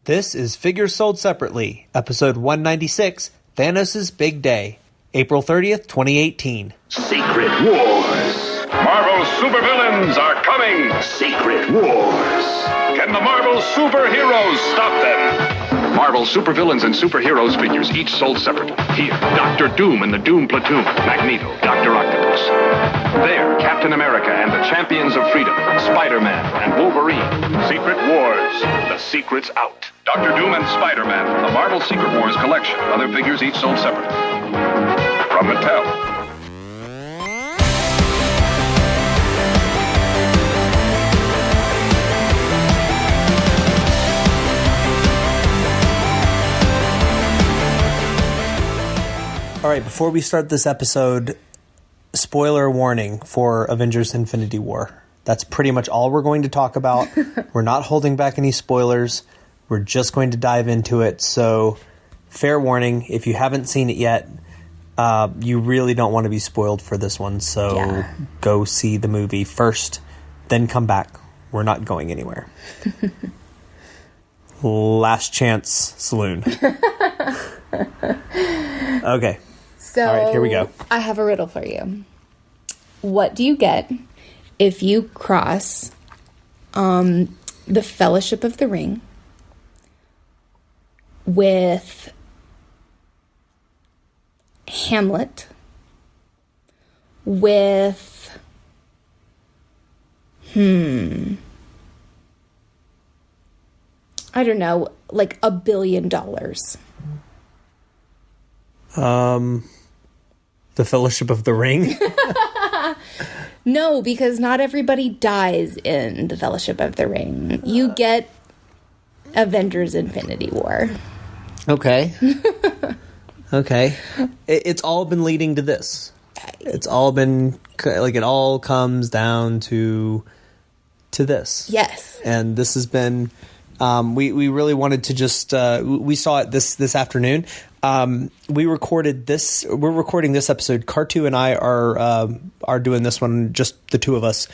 This is Figures Sold Separately, episode 196, Thanos' Big Day, April 30th, 2018. Secret Wars. Marvel supervillains are coming. Secret Wars. Can the Marvel superheroes stop them? Marvel supervillains and superheroes figures each sold separately. Here, Doctor Doom and the Doom Platoon, Magneto, Dr. Octopus. There, Captain America and the Champions of Freedom, Spider-Man and Wolverine. Secret Wars. The secret's out. Dr. Doom and Spider-Man from the Marvel Secret Wars collection. Other figures each sold separately. From Mattel. All right, before we start this episode, spoiler warning for Avengers Infinity War. That's pretty much all we're going to talk about. We're not holding back any spoilers. We're just going to dive into it. So, fair warning, if you haven't seen it yet, you really don't want to be spoiled for this one. So, Go see the movie first, then come back. We're not going anywhere. Last chance saloon. Okay. So, all right, here we go. I have a riddle for you. What do you get if you cross the Fellowship of the Ring with Hamlet, with I don't know, like $1 billion? The Fellowship of the Ring? No, because not everybody dies in the Fellowship of the Ring. You get Avengers Infinity War. Okay. Okay. It's all been leading to this. It's all been, like, it all comes down to this. Yes. And this has been, we really wanted to just, we saw it this afternoon. We're recording this episode. Car2 and I are doing this one, just the two of us,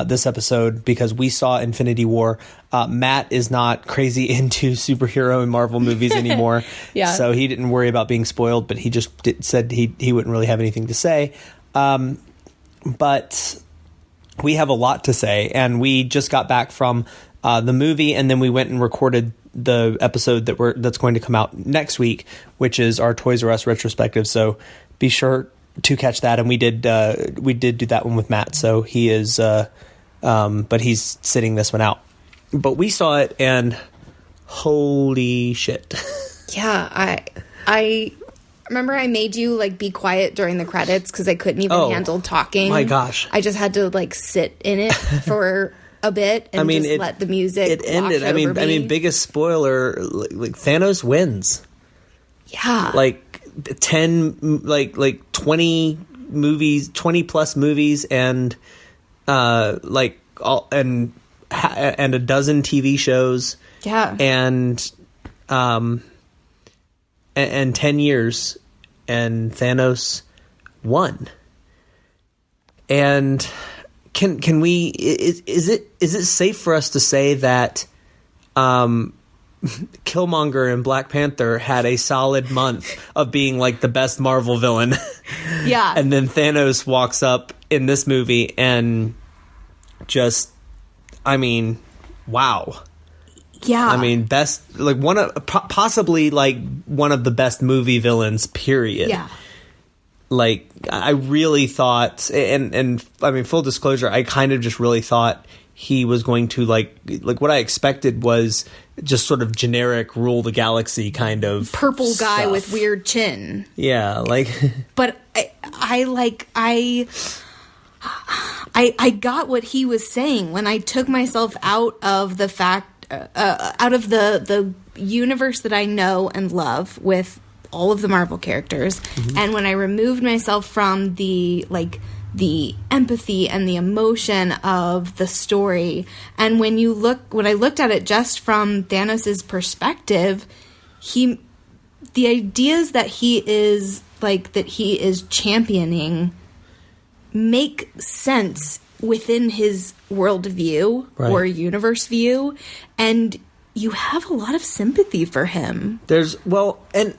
this episode, because we saw Infinity War. Matt is not crazy into superhero and Marvel movies anymore. Yeah. So he didn't worry about being spoiled, but he just said he wouldn't really have anything to say. But we have a lot to say, and we just got back from the movie, and then we went and recorded the episode that's going to come out next week, which is our Toys R Us retrospective. So be sure to catch that. And we did do that one with Matt. So he is, but he's sitting this one out. But we saw it, and holy shit! Yeah, I remember I made you like be quiet during the credits because I couldn't even handle talking. My gosh, I just had to like sit in it for a bit and just let the music. It ended. I mean, biggest spoiler: like Thanos wins. Yeah, like 20 movies, 20 plus movies, and like all and a dozen TV shows. Yeah, and 10 years, and Thanos won. And Can we? Is it safe for us to say that Killmonger and Black Panther had a solid month of being like the best Marvel villain? Yeah. And then Thanos walks up in this movie and just, I mean, wow. Yeah. I mean, best, like possibly like one of the best movie villains, period. Yeah. Like, I really thought, and I mean, full disclosure, I kind of just really thought he was going to, like what I expected was just sort of generic rule the galaxy kind of purple guy stuff. with weird chin. Yeah, like. But I got what he was saying when I took myself out of the out of the universe that I know and love with all of the Marvel characters, and when I removed myself from the empathy and the emotion of the story, and when I looked at it just from Thanos' perspective, the ideas that he is championing make sense within his worldview or universe view, and you have a lot of sympathy for him. And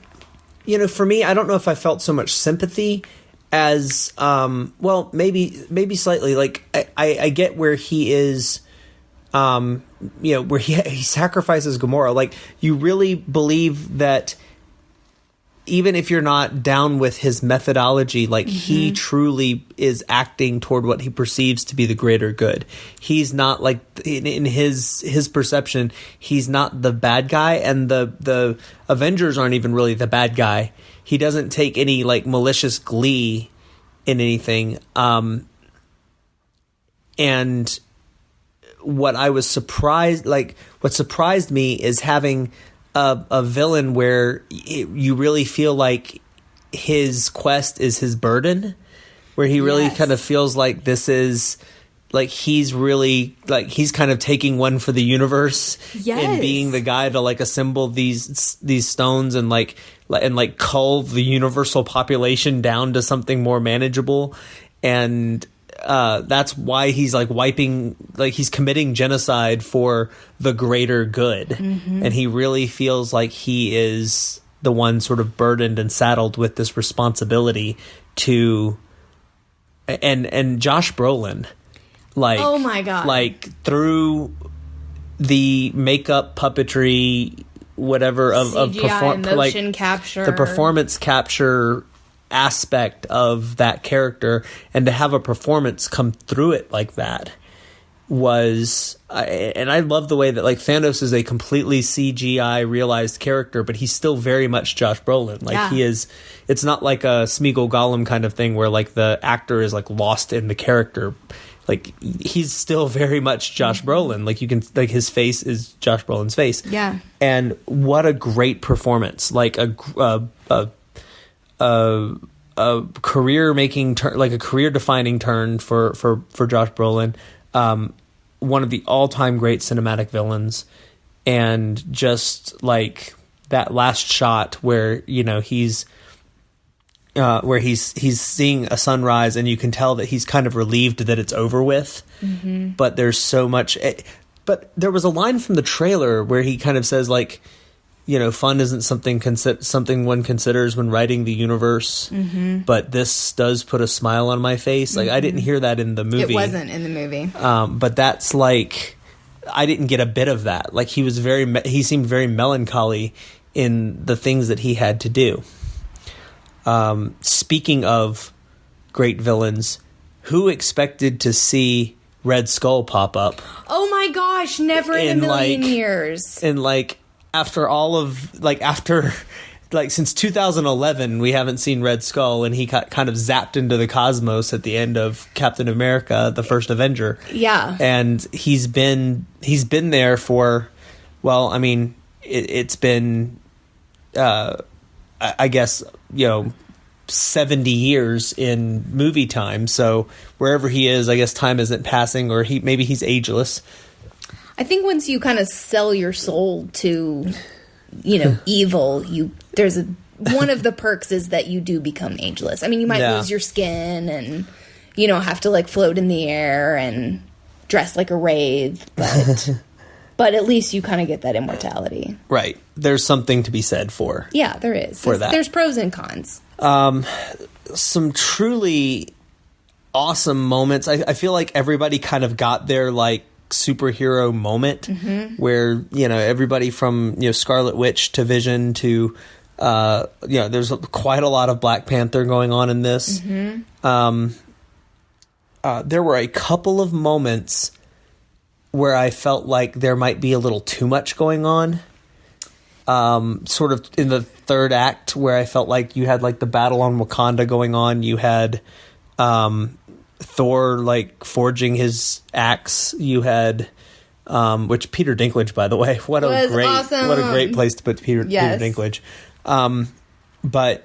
for me, I don't know if I felt so much sympathy as maybe slightly. Like I get where he is, where he sacrifices Gamora. Like, you really believe that even if you're not down with his methodology, like, he truly is acting toward what he perceives to be the greater good. He's not, like, in his perception, he's not the bad guy, and the Avengers aren't even really the bad guy. He doesn't take any, like, malicious glee in anything. And what surprised me is having a villain where you really feel like his quest is his burden, where he really kind of feels like this is, like, he's really, like, he's kind of taking one for the universe and being the guy to, like, assemble these stones and cull the universal population down to something more manageable. And that's why he's, like, he's committing genocide for the greater good. And he really feels like he is the one sort of burdened and saddled with this responsibility to, and Josh Brolin, like, oh my God, like, through the makeup, puppetry, whatever of motion capture, the performance capture aspect of that character, and to have a performance come through it like that and I love the way that, like, Thanos is a completely CGI realized character, but he's still very much Josh Brolin. Like, he is, it's not like a Smeagol Gollum kind of thing where, like, the actor is, like, lost in the character. Like, he's still very much Josh Brolin. Like, you can, like, his face is Josh Brolin's face. Yeah. And what a great performance. Like, a career-making turn, like a career-defining turn for Josh Brolin. One of the all-time great cinematic villains, and just, like, that last shot where he's seeing a sunrise, and you can tell that he's kind of relieved that it's over with. But there's so much. But there was a line from the trailer where he kind of says, like, fun isn't something one considers when writing the universe, but this does put a smile on my face. Like, I didn't hear that in the movie. It wasn't in the movie. But that's, like, I didn't get a bit of that. Like, he seemed very melancholy in the things that he had to do. Speaking of great villains, who expected to see Red Skull pop up? Oh my gosh, never in a million years. And, like, after all of, like, since 2011, we haven't seen Red Skull, and he got kind of zapped into the cosmos at the end of Captain America, the first Avenger. Yeah. And he's been there for, well, I mean, it's been, I guess, 70 years in movie time. So wherever he is, I guess time isn't passing, or maybe he's ageless. I think once you kind of sell your soul to, evil, one of the perks is that you do become ageless. I mean, you might lose your skin and, have to, like, float in the air and dress like a wraith, but at least you kind of get that immortality. Right. There's something to be said for. Yeah, there is. For that. There's pros and cons. Some truly awesome moments. I feel like everybody kind of got their, like, superhero moment where everybody from Scarlet Witch to Vision to there's quite a lot of Black Panther going on in this. There were a couple of moments where I felt like there might be a little too much going on, sort of in the third act, where I felt like you had, like, the battle on Wakanda going on. You had Thor, like, forging his axe. You had which Peter Dinklage, by the way, what a great place to put Peter Dinklage. But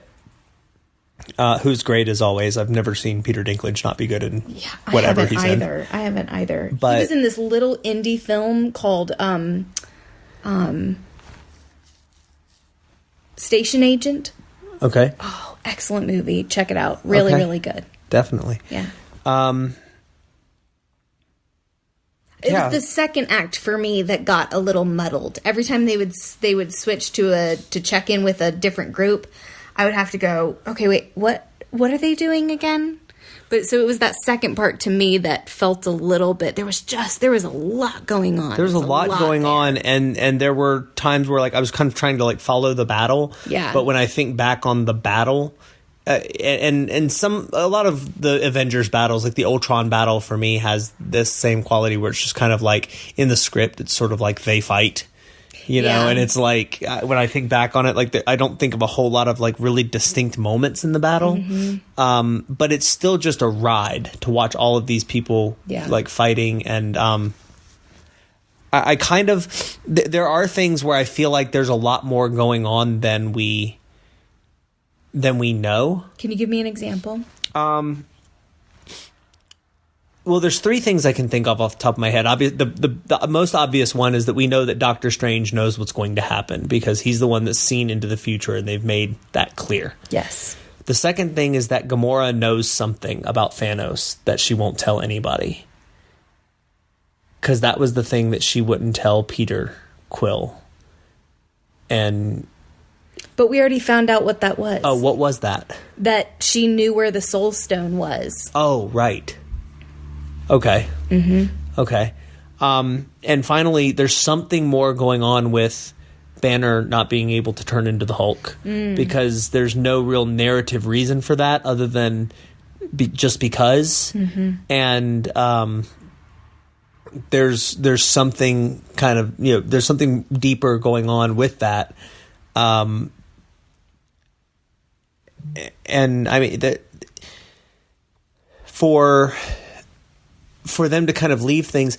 who's great as always. I've never seen Peter Dinklage not be good in whatever he's in. I haven't either. But he was in this little indie film called Station Agent. Okay. Oh, excellent movie. Check it out. Really, really good. Definitely. Yeah. It was the second act for me that got a little muddled. Every time they would switch to check in with a different group, I would have to go, okay, wait, what are they doing again? But so it was that second part to me that felt a little bit. There was a lot going on. There was a lot going on, and there were times where like I was kind of trying to like follow the battle. Yeah. But when I think back on the battle, and a lot of the Avengers battles, like the Ultron battle for me, has this same quality where it's just kind of like in the script, it's sort of like they fight. You know, and it's like when I think back on it, like I don't think of a whole lot of like really distinct moments in the battle, but it's still just a ride to watch all of these people like fighting. And I kind of there are things where I feel like there's a lot more going on than we know. Can you give me an example? Well, there's three things I can think of off the top of my head. The most obvious one is that we know that Doctor Strange knows what's going to happen because he's the one that's seen into the future, and they've made that clear. Yes. The second thing is that Gamora knows something about Thanos that she won't tell anybody. Because that was the thing that she wouldn't tell Peter Quill. But we already found out what that was. Oh, what was that? That she knew where the Soul Stone was. Oh, right. Okay. Okay. And finally, there's something more going on with Banner not being able to turn into the Hulk because there's no real narrative reason for that other than just because. And there's something kind of, there's something deeper going on with that. And I mean that for them to kind of leave things,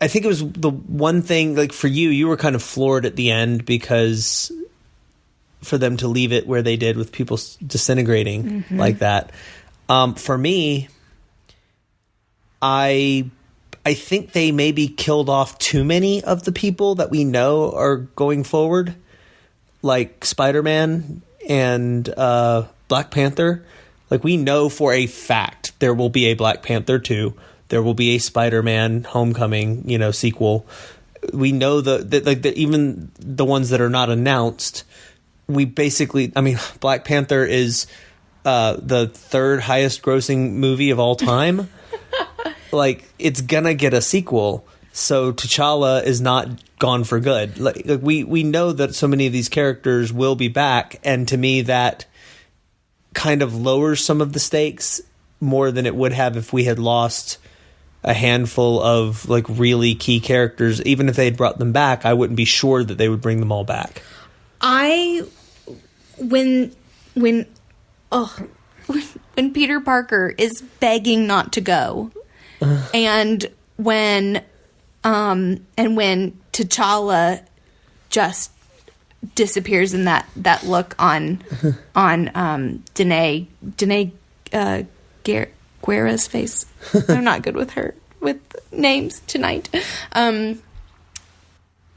I think it was the one thing, like for you were kind of floored at the end because for them to leave it where they did with people disintegrating like that. For me, I think they maybe killed off too many of the people that we know are going forward, like Spider-Man and Black Panther. Like we know for a fact there will be a Black Panther 2. There will be a Spider-Man Homecoming, sequel. We know that even the ones that are not announced, we basically, I mean, Black Panther is the third highest grossing movie of all time. Like, it's gonna get a sequel. So T'Challa is not gone for good. Like we know that so many of these characters will be back, and to me that kind of lowers some of the stakes more than it would have if we had lost a handful of like really key characters. Even if they had brought them back, I wouldn't be sure that they would bring them all back. When Peter Parker is begging not to go, and when T'Challa just disappears in that look on Danae Guerra's face. I'm not good with names tonight.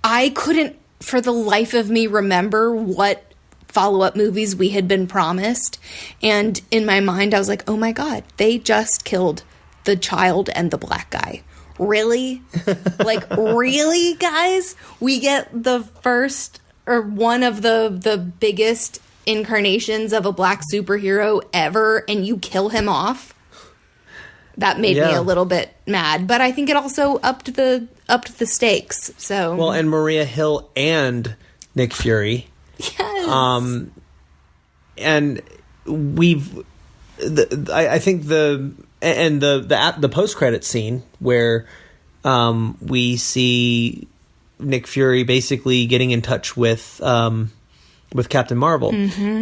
I couldn't for the life of me remember what follow-up movies we had been promised, and in my mind I was like, oh my god, they just killed the child and the black guy. Really? Like, really, guys? We get the first or one of the biggest incarnations of a black superhero ever, and you kill him off? That made me a little bit mad, but I think it also upped the stakes. So well, and Maria Hill and Nick Fury. Yes. And I think the post-credit scene where we see Nick Fury basically getting in touch with Captain Marvel,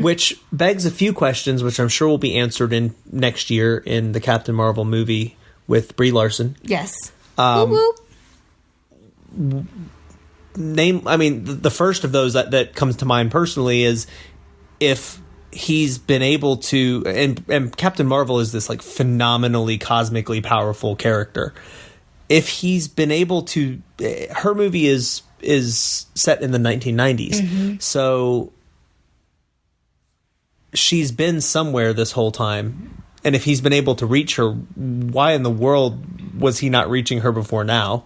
which begs a few questions, which I'm sure will be answered in next year in the Captain Marvel movie with Brie Larson. Yes. The first of those that comes to mind personally is if he's been able to, and Captain Marvel is this like phenomenally cosmically powerful character. If he's been able to, her movie is set in the 1990s, so she's been somewhere this whole time. And if he's been able to reach her, why in the world was he not reaching her before now?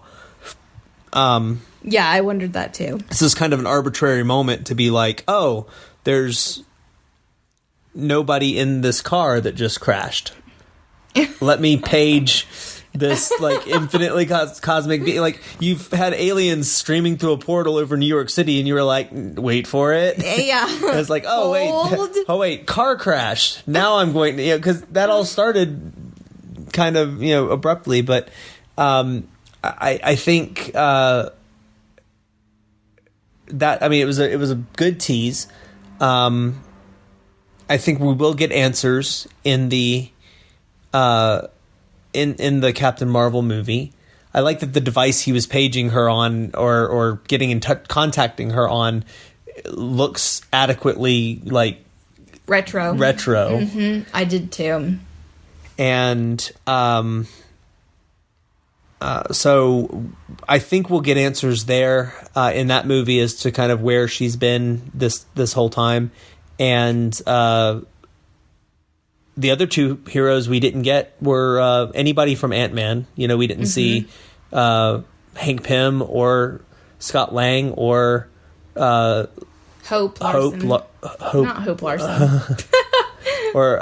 Yeah, I wondered that too. This is kind of an arbitrary moment to be like, oh, there's nobody in this car that just crashed. Let me page this like infinitely cosmic being. Like, you've had aliens streaming through a portal over New York City, and you were like, wait for it. Yeah. And it's like, oh wait, car crash. Now I'm going to, because that all started kind of abruptly, but I think that, I mean, it was a good tease. I think we will get answers in the in the Captain Marvel movie. I like that the device he was paging her on or getting in contacting her on looks adequately like retro. Mm-hmm. I did too. And so I think we'll get answers there in that movie as to kind of where she's been this whole time. And the other two heroes we didn't get were anybody from Ant-Man. We didn't see Hank Pym or Scott Lang or Hope Larson. Not Hope Larson. or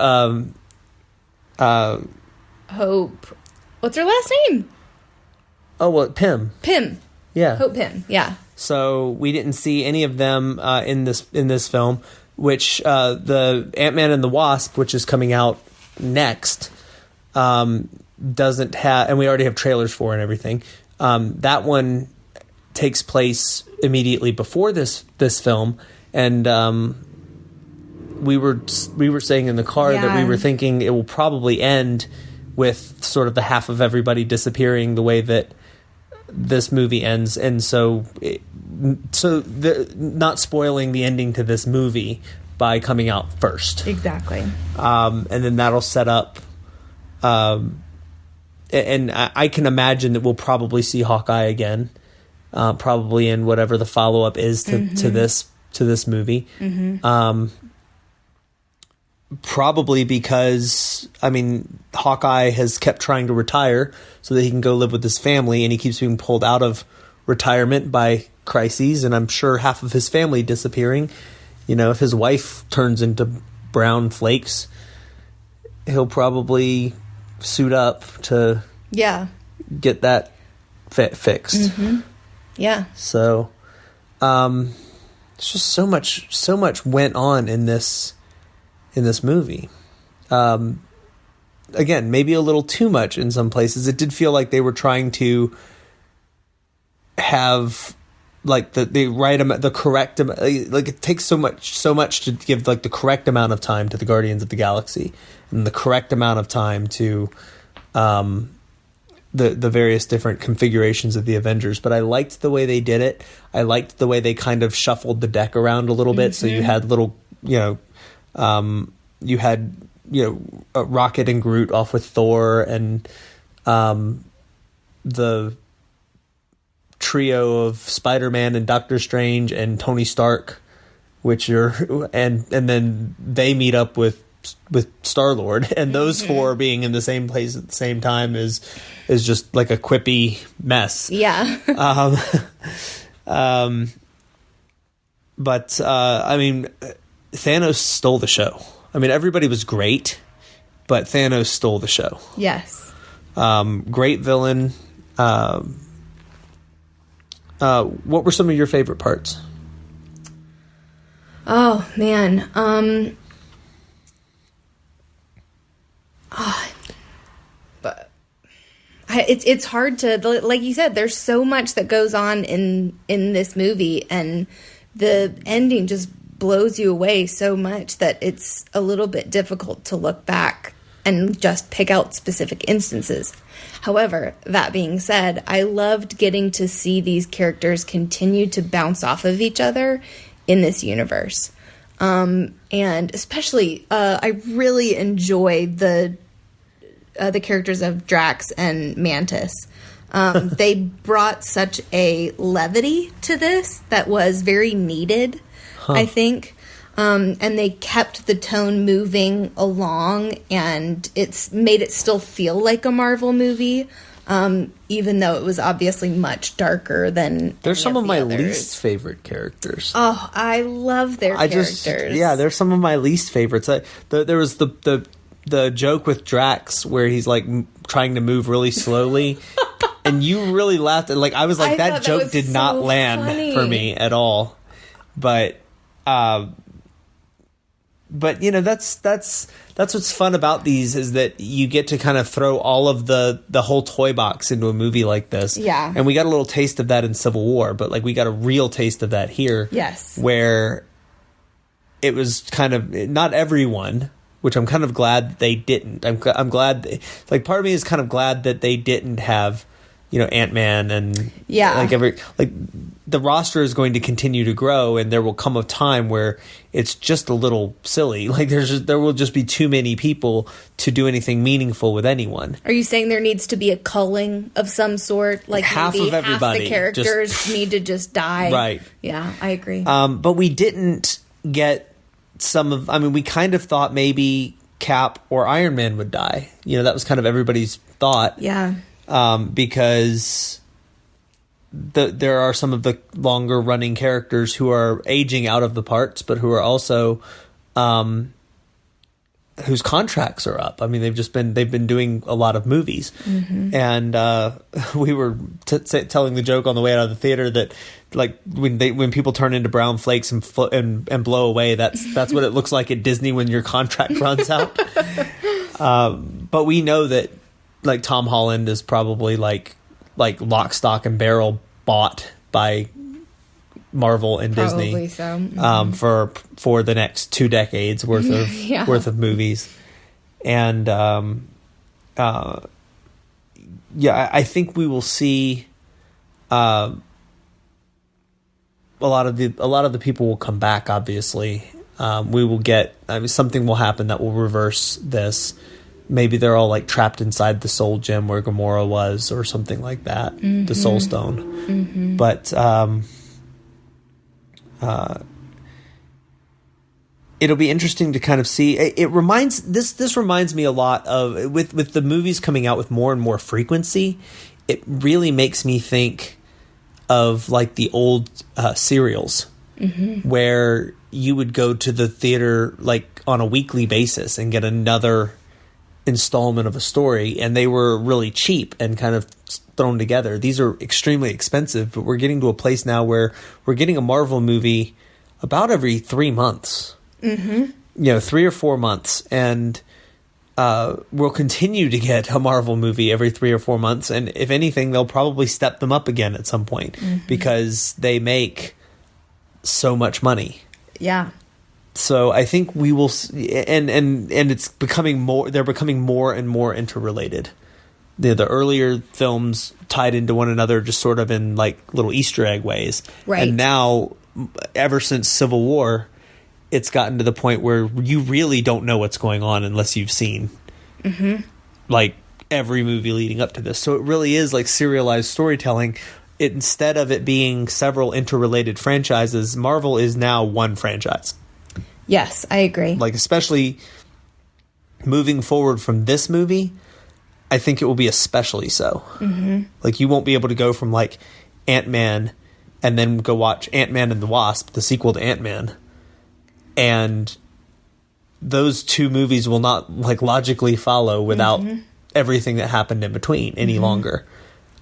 Hope. What's her last name? Oh, well, Pym. Pym. Yeah. Hope Pym. Yeah. So we didn't see any of them in this film, which the Ant-Man and the Wasp, which is coming out next, doesn't have, and we already have trailers for and everything. That one takes place immediately before this film, and we were saying in the car that we were thinking it will probably end with sort of the half of everybody disappearing the way that this movie ends, and not spoiling the ending to this movie by coming out first. Exactly. And then that'll set up, and I can imagine that we'll probably see Hawkeye again, probably in whatever the follow-up is to this movie. Mm-hmm. Probably because, I mean, Hawkeye has kept trying to retire so that he can go live with his family, and he keeps being pulled out of retirement by crises, and I'm sure half of his family disappearing. If his wife turns into brown flakes, he'll probably suit up to get that fixed. Mm-hmm. Yeah. So, it's just so much went on in this movie. Again, maybe a little too much in some places. It did feel like they were trying to have like the right amount, the correct amount. Like, it takes so much to give like the correct amount of time to the Guardians of the Galaxy and the correct amount of time to the various different configurations of the Avengers. But I liked the way they did it. I liked the way they kind of shuffled the deck around a little bit. So you had little, you had Rocket and Groot off with Thor, and the trio of Spider-Man and Doctor Strange and Tony Stark, and then they meet up with Star-Lord, and those four being in the same place at the same time is just like a quippy mess. Yeah. But I mean, Thanos stole the show. I mean, everybody was great, but Thanos stole the show. Yes. Great villain. What were some of your favorite parts? Oh, man. But it's hard to, like you said, there's so much that goes on in this movie, and the ending just blows you away so much that it's a little bit difficult to look back and just pick out specific instances. However, that being said, I loved getting to see these characters continue to bounce off of each other in this universe. And especially, I really enjoy the characters of Drax and Mantis. They brought such a levity to this that was very needed, I think. And they kept the tone moving along, and it's made it still feel like a Marvel movie. even though it was obviously much darker than. They're some of my others. least favorite characters. Oh, I love their characters. They're some of my least favorites. There was the joke with Drax where he's like trying to move really slowly, and you really laughed. Like I was like, that joke did not land for me at all. But you know, that's what's fun about these, is that you get to kind of throw all of the whole toy box into a movie like this. Yeah. And we got a little taste of that in Civil War, but like we got a real taste of that here. Yes. Where it was kind of not everyone, which I'm kind of glad they didn't. I'm glad, like part of me is kind of glad that they didn't have, you know, Ant-Man and the roster is going to continue to grow, and there will come a time where it's just a little silly. Like there will just be too many people to do anything meaningful with anyone. Are you saying there needs to be a culling of some sort? Like half maybe of everybody, half the characters need to just die? Right. Yeah, I agree. But we didn't get we kind of thought maybe Cap or Iron Man would die. You know, that was kind of everybody's thought. Yeah. Because there are some of the longer running characters who are aging out of the parts, but who are also whose contracts are up. I mean, they've been doing a lot of movies, and we were telling the joke on the way out of the theater that like when people turn into brown flakes and blow away, that's what it looks like at Disney when your contract runs out. But we know that like Tom Holland is probably like lock, stock, and barrel bought by Marvel and Probably Disney, so. for the next 2 decades worth of Yeah. worth of movies, and I think we will see a lot of the people will come back. Obviously, we will get something will happen that will reverse this. Maybe they're all like trapped inside the soul gem where Gamora was, or something like that, the soul stone. But it'll be interesting to kind of see. It reminds this reminds me a lot of with the movies coming out with more and more frequency. It really makes me think of like the old serials, where you would go to the theater like on a weekly basis and get another installment of a story, and they were really cheap and kind of thrown together. These are extremely expensive, but we're getting to a place now where we're getting a Marvel movie about every 3 months. You know, 3 or 4 months, and we'll continue to get a Marvel movie every 3 or 4 months, and if anything, they'll probably step them up again at some point because they make so much money. Yeah. So I think we will, and it's becoming more. They're becoming more and more interrelated. The earlier films tied into one another, just sort of in like little Easter egg ways. Right. And now, ever since Civil War, it's gotten to the point where you really don't know what's going on unless you've seen like every movie leading up to this. So it really is like serialized storytelling. Instead of it being several interrelated franchises, Marvel is now one franchise. Yes, I agree. Like, especially moving forward from this movie, I think it will be especially so. Like, you won't be able to go from, like, Ant-Man and then go watch Ant-Man and the Wasp, the sequel to Ant-Man. And those two movies will not, like, logically follow without everything that happened in between any longer.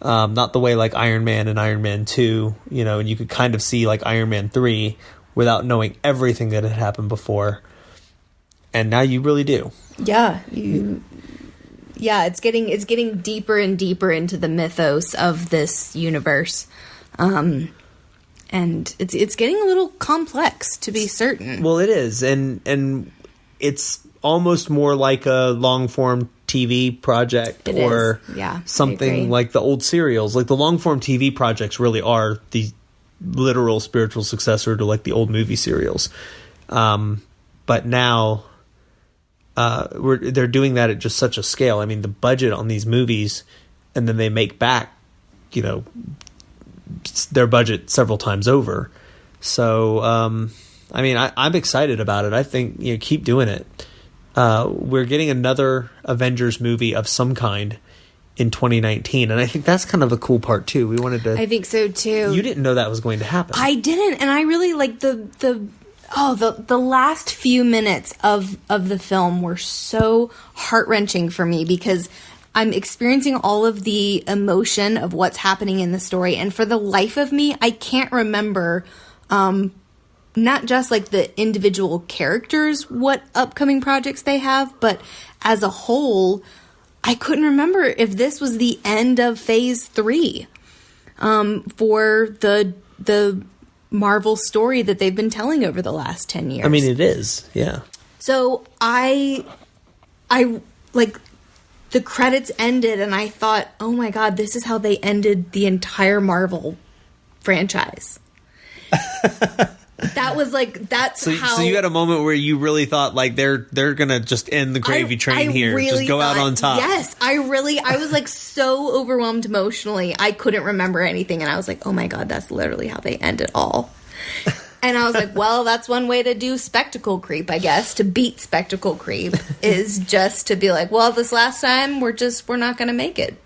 Not the way, like, Iron Man and Iron Man 2, you know, and you could kind of see, like, Iron Man 3 without knowing everything that had happened before. And now you really do. Yeah, it's getting deeper and deeper into the mythos of this universe. And it's getting a little complex, to be certain. Well, it is, and it's almost more like a long-form TV project, or something like the old serials. Like, the long-form TV projects really are the literal spiritual successor to like the old movie serials, but now they're doing that at just such a scale. I mean, the budget on these movies, and then they make back, you know, their budget several times over. So I mean, I'm excited about it. I think, you know, keep doing it. We're getting another Avengers movie of some kind in 2019, and I think that's kind of a cool part too. We wanted to. I think so too. You didn't know that was going to happen. I didn't, and I really like the last few minutes of the film were so heart-wrenching for me because I'm experiencing all of the emotion of what's happening in the story, and for the life of me, I can't remember not just like the individual characters, what upcoming projects they have, but as a whole, I couldn't remember if this was the end of Phase 3 for the Marvel story that they've been telling over the last 10 years. I mean, it is, yeah. So I like the credits ended and I thought, oh my God, this is how they ended the entire Marvel franchise. That was like, that's how. So you had a moment where you really thought like they're gonna just end the gravy train here, really just go out on top. Yes, I was like so overwhelmed emotionally, I couldn't remember anything, and I was like, oh my God, that's literally how they end it all. And I was like, well, that's one way to do spectacle creep, I guess, to beat spectacle creep is just to be like, well, this last time we're not gonna make it.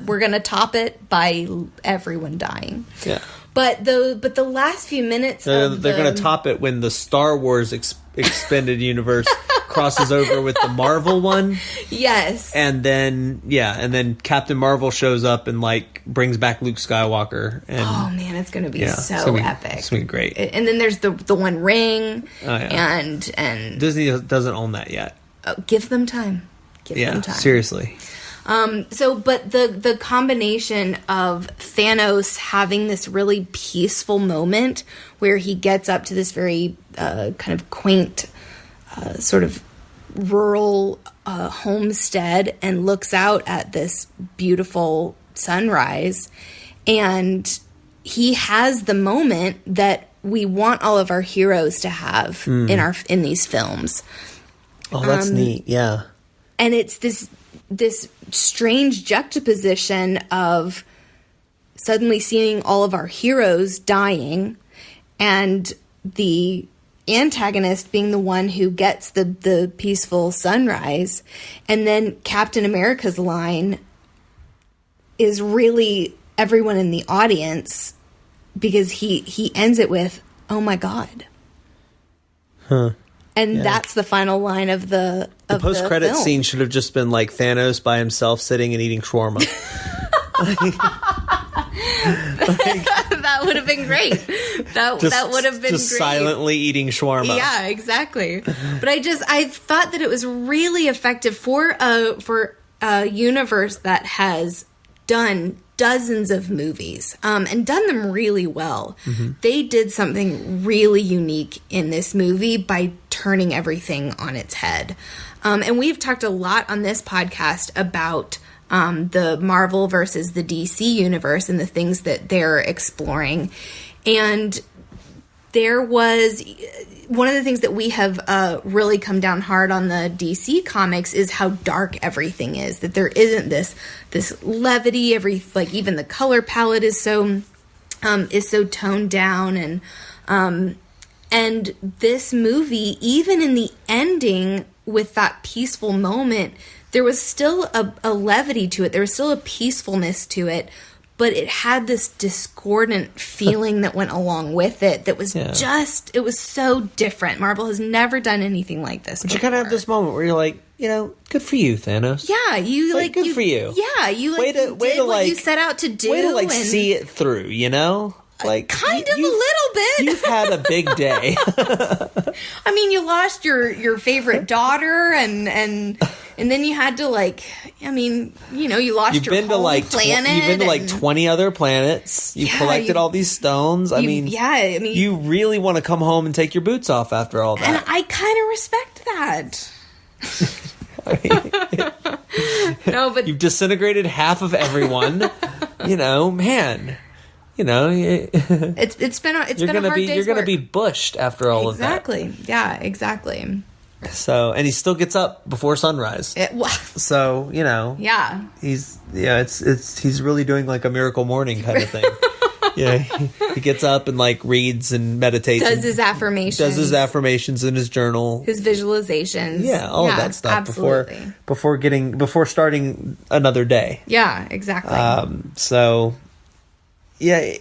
We're gonna top it by everyone dying. Yeah. But the last few minutes they're going to top it when the Star Wars expanded universe crosses over with the Marvel one. Yes. And then Captain Marvel shows up and like brings back Luke Skywalker. And, oh man, it's going to be so epic. It's going to be great. And then there's the One Ring. Oh, yeah. And Disney doesn't own that yet. Give them time. Give them time. Seriously. But the combination of Thanos having this really peaceful moment where he gets up to this very kind of quaint sort of rural homestead and looks out at this beautiful sunrise, and he has the moment that we want all of our heroes to have in these films. Oh, that's neat. Yeah. And it's this strange juxtaposition of suddenly seeing all of our heroes dying and the antagonist being the one who gets the peaceful sunrise. And then Captain America's line is really everyone in the audience because he ends it with, oh my God. Huh. And that's the final line of the post-credit film. scene should have just been like Thanos by himself sitting and eating shawarma. That would have been great. That would have been just great. Silently eating shawarma. Yeah, exactly. But I thought that it was really effective for a universe that has done dozens of movies and done them really well. Mm-hmm. They did something really unique in this movie by turning everything on its head. And we've talked a lot on this podcast about the Marvel versus the DC universe and the things that they're exploring. And there was one of the things that we have really come down hard on the DC comics is how dark everything is. That there isn't this levity. Even the color palette is so toned down, and this movie, even in the ending with that peaceful moment, there was still a levity to it. There was still a peacefulness to it. But it had this discordant feeling that went along with it that was it was so different. Marvel has never done anything like this before. You kind of have this moment where you're like, good for you, Thanos. Yeah, good for you. Yeah, you did what you set out to do. Way to see it through, Like kind of a little bit. You've had a big day. I mean, you lost your favorite daughter, and then you had to you lost your whole planet. You've been to 20 other planets. You've collected all these stones. You really want to come home and take your boots off after all that. And I kind of respect that. No, but you've disintegrated half of everyone. Man. It's been a hard day's You're gonna work. Be bushed after all of that. Exactly. Yeah. Exactly. So, and he still gets up before sunrise. So Yeah. he's really doing like a miracle morning kind of thing. Yeah, he gets up and like reads and meditates. Does his affirmations in his journal. His visualizations. Yeah, all of that stuff absolutely. before starting another day. Yeah, exactly. So yeah,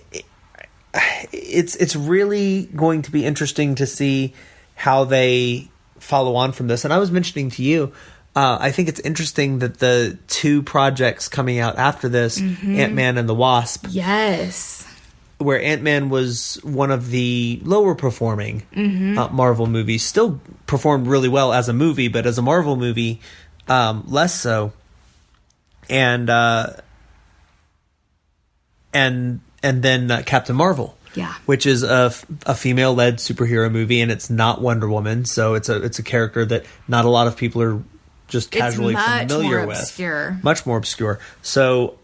it's really going to be interesting to see how they follow on from this. And I was mentioning to you, I think it's interesting that the two projects coming out after this, Ant-Man and the Wasp. Yes. Where Ant-Man was one of the lower performing Marvel movies, still performed really well as a movie, but as a Marvel movie, less so. And then Captain Marvel, which is a female-led superhero movie, and it's not Wonder Woman, so it's a character that not a lot of people are just casually familiar with. Much more obscure. So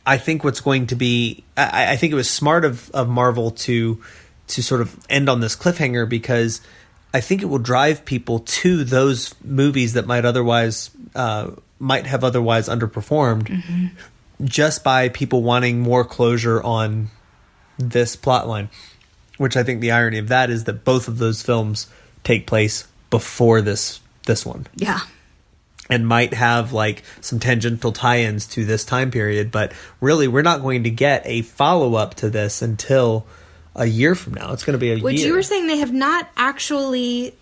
I think what's going to be, I think it was smart of Marvel to sort of end on this cliffhanger, because I think it will drive people to those movies that might have otherwise underperformed, just by people wanting more closure on this plotline. Which I think the irony of that is that both of those films take place before this one. Yeah. And might have like some tangential tie-ins to this time period, but really we're not going to get a follow-up to this until a year from now. It's going to be a year. Which you were saying they have not actually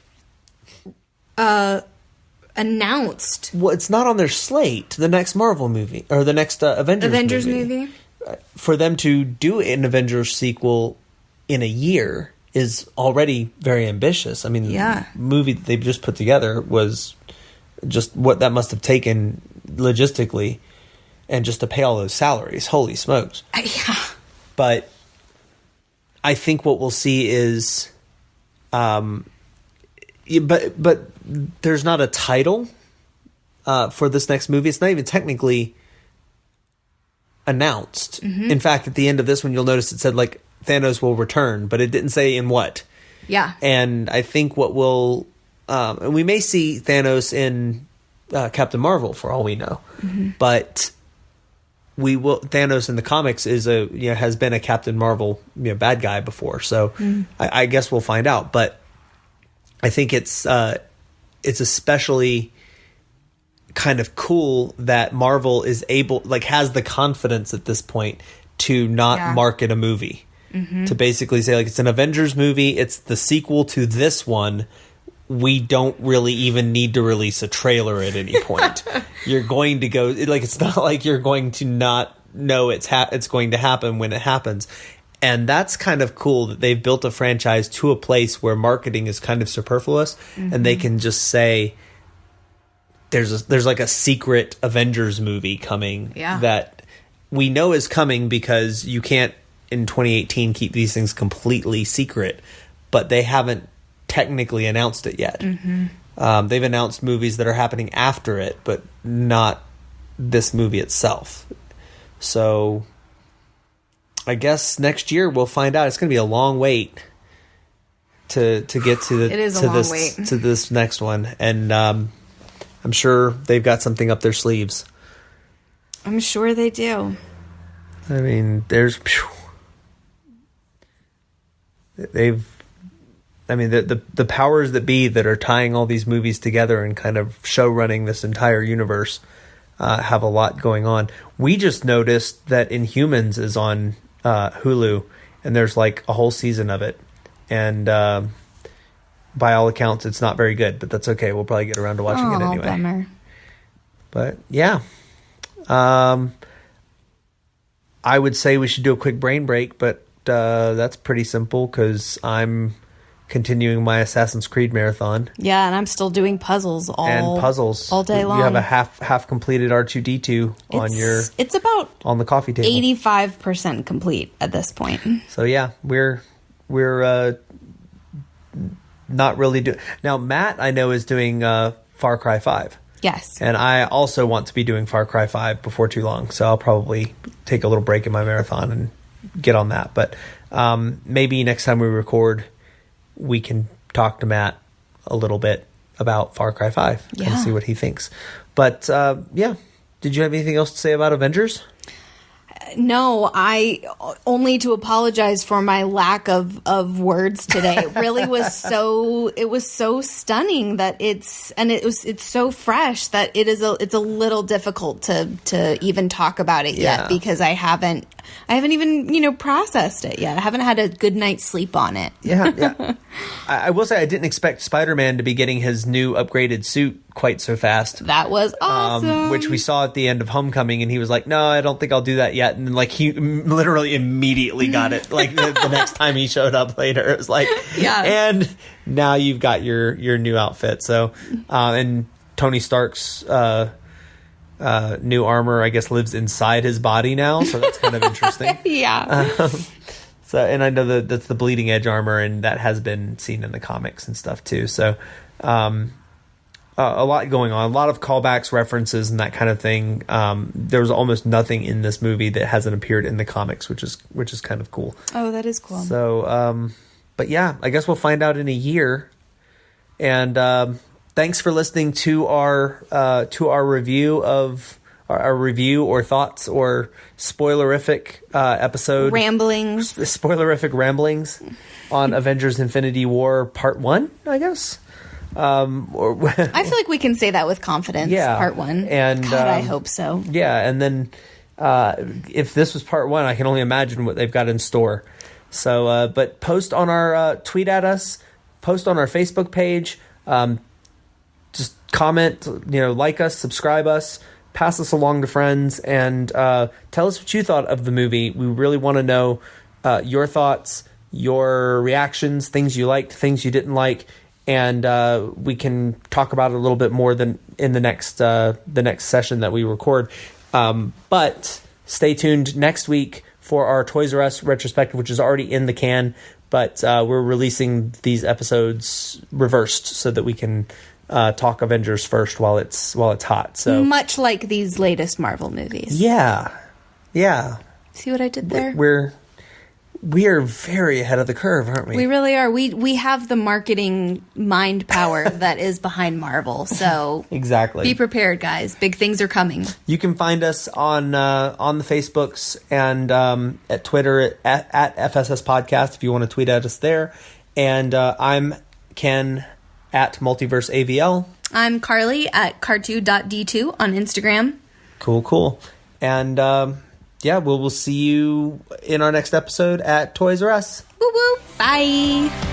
announced. Well, it's not on their slate, the next Marvel movie, or the next Avengers movie. For them to do an Avengers sequel in a year is already very ambitious. I mean, the movie that they just put together was just what that must have taken logistically, and just to pay all those salaries. Holy smokes. Yeah. But I think what we'll see is, but there's not a title for this next movie. It's not even technically announced. In fact, at the end of this one, you'll notice it said like Thanos will return, but it didn't say in what. Yeah. And I think what will, and we may see Thanos in Captain Marvel for all we know, but we will. Thanos in the comics is has been a Captain Marvel bad guy before, so I guess we'll find out. But I think it's especially kind of cool that Marvel is has the confidence at this point to not market a movie, to basically say like it's an Avengers movie, it's the sequel to this one. We don't really even need to release a trailer at any point. You're going to go it's not like you're going to not know it's going to happen when it happens. And that's kind of cool that they've built a franchise to a place where marketing is kind of superfluous, and they can just say there's like a secret Avengers movie coming that we know is coming, because you can't in 2018 keep these things completely secret, but they haven't technically announced it yet. They've announced movies that are happening after it, but not this movie itself. So I guess next year we'll find out. It's going to be a long wait to get to this next one, and I'm sure they've got something up their sleeves. I'm sure they do. I mean, the powers that be that are tying all these movies together and kind of show running this entire universe have a lot going on. We just noticed that Inhumans is on Hulu, and there's like a whole season of it, and by all accounts it's not very good, but that's okay. We'll probably get around to watching it anyway. Bummer. But yeah, I would say we should do a quick brain break, but that's pretty simple because I'm continuing my Assassin's Creed marathon. Yeah, and I'm still doing puzzles all day long. You have a half completed R2D2 it's about on the coffee table. 85% complete at this point. So yeah, we're not really doing. Now Matt, I know, is doing Far Cry 5. Yes. And I also want to be doing Far Cry 5 before too long, so I'll probably take a little break in my marathon and get on that. But maybe next time we record, we can talk to Matt a little bit about Far Cry 5 and see what he thinks. But yeah, did you have anything else to say about Avengers? No, I only to apologize for my lack of words today. It really was so stunning that it's so fresh that it's a little difficult to even talk about it yet, because I haven't even, processed it yet. I haven't had a good night's sleep on it. Yeah. I will say I didn't expect Spider-Man to be getting his new upgraded suit quite so fast. That was awesome. Which we saw at the end of Homecoming, and he was like, no, I don't think I'll do that yet. And like he literally immediately got it. Like the next time he showed up later, it was like, and now you've got your new outfit. So, and Tony Stark's new armor, I guess, lives inside his body now. So that's kind of interesting. So, and I know that's the bleeding edge armor, and that has been seen in the comics and stuff too. So, a lot going on, a lot of callbacks, references, and that kind of thing. There was almost nothing in this movie that hasn't appeared in the comics, which is kind of cool. Oh, that is cool. So, but yeah, I guess we'll find out in a year. And thanks for listening to our review of our review or thoughts or spoilerific episode spoilerific ramblings on Avengers Infinity War Part 1, I guess. I feel like we can say that with confidence. Part 1, and God, I hope so. And then if this was Part 1, I can only imagine what they've got in store. So but post on our tweet at us, post on our Facebook page, just comment, like us, subscribe us, pass us along to friends, and tell us what you thought of the movie. We really want to know your thoughts, your reactions, things you liked, things you didn't like, and we can talk about it a little bit more than in the next session that we record. But stay tuned next week for our Toys R Us retrospective, which is already in the can, but we're releasing these episodes reversed so that we can talk Avengers first while it's hot. So much like these latest Marvel movies. Yeah. See what I did there? We are very ahead of the curve, aren't we? We really are. We have the marketing mind power that is behind Marvel. So exactly. Be prepared, guys. Big things are coming. You can find us on the Facebooks and at Twitter at FSS Podcast if you want to tweet at us there. And I'm Ken at Multiverse AVL. I'm Carly at car2.d2 on Instagram. Cool. And we'll see you in our next episode at Toys R Us. Woo woo. Bye.